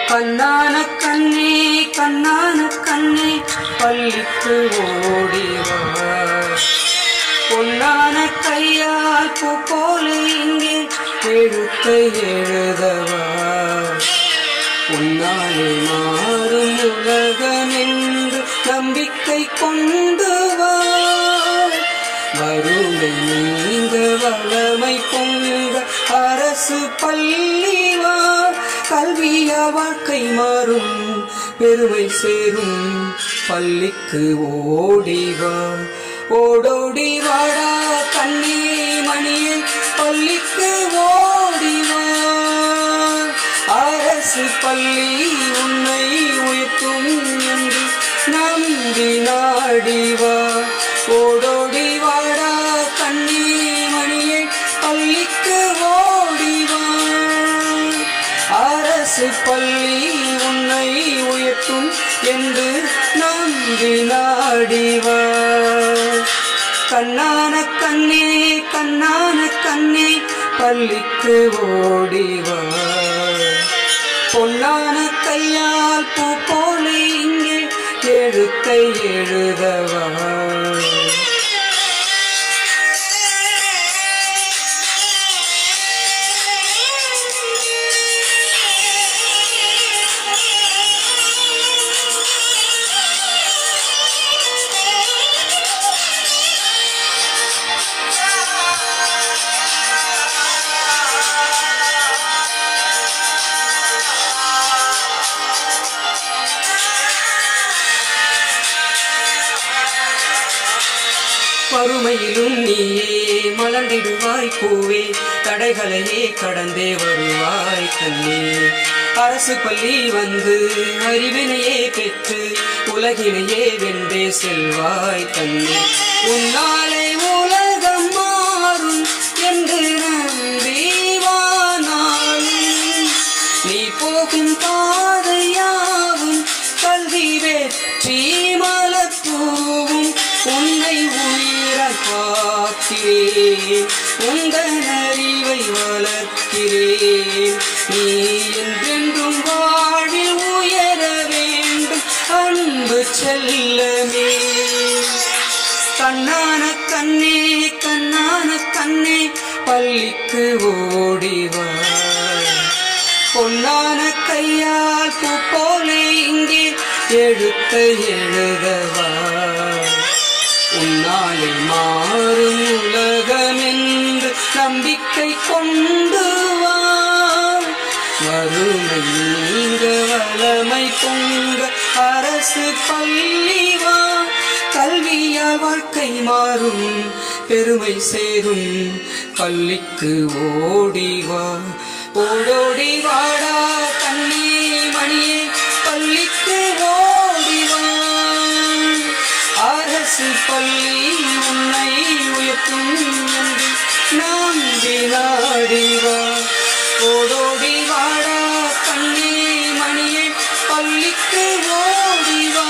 கண்ணான கண்ணே கண்ணான கண்ணே பள்ளிக்கு ஓடிவா. பொன்னான கையால் பூ போல இங்கே எழுத்தை எழுதவா. உன்னாலே மாறும் உலகம் என்று நம்பிக்கை கொண்டு வா. வறுமை நீங்க வளமை பொங்க அரசு பள்ளி வா. கல்வியா வாழ்க்கை மாறும் பெருமை சேரும் பள்ளிக்கு ஓடிவா. ஓடோடி வாடா கண்ணே மணியே பள்ளிக்கு ஓடிவா. அரசு பள்ளி உன்னை உயர்த்தும் என்று நம்பி நாடிவா. ஓடோடி வாடா கண்ணே மணியே பள்ளிக்கு ஓடிவா. அரசு பள்ளி உன்னை உயர்த்தும் என்று நம்பி நாடிவா. கண்ணான கண்ணே கண்ணான கண்ணே பள்ளிக்கு ஓடிவா. பொன்னான கையால் பூ போல இங்கே எழுத்தை எழுதவா. வறுமையிலும் நீயே மலர்ந்திடுவாய் பூவே. தடைகளையே கடந்தே வருவாய் கண்ணே. அரசு பள்ளி வந்து அறிவினையே பெற்று உலகினையே வென்றே செல்வாய் கண்ணே. உன்னாலே உலகம் மாறும் என்று நம்பி வானாலும் நீ போகும் பாதையாவும் கல்வி வெற்றி மலர்த்தூவும். உன்னை உயிராய் பார்க்கிறேன் உங்கள் அறிவை வளர்க்கிறேன். நீ என்றென்றும் வாழ்வில் உயர வேண்டும் அன்பு செல்லமே. கண்ணான கண்ணே கண்ணான கண்ணே பள்ளிக்கு ஓடிவா. பொன்னான கையால் பூ போல இங்கே எழுத்தை எழுதவா. உன்னாலே மாறும் உலகம் என்று நம்பிக்கை கொண்டு வா. வறுமை நீங்க வளமை பொங்க அரசு பள்ளி வா. கல்வியா வாழ்க்கை மாறும் பெருமை சேரும் பள்ளிக்கு ஓடிவா. ஓடோடி வாடா கண்ணே மணியே பள்ளிக்கு ஓடிவா. அரசு பள்ளி உன்னை உயர்த்தும் என்று நம்பி நாடிவா. ஓடோடி வாடா கண்ணே மணியே பள்ளிக்கு ஓடிவா.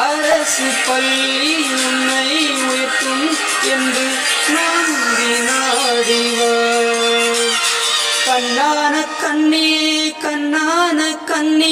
அரசு பள்ளி உன்னை உயர்த்தும் என்று நம்பி நாடிவா. கண்ணான கண்ணே கண்ணான கண்ணே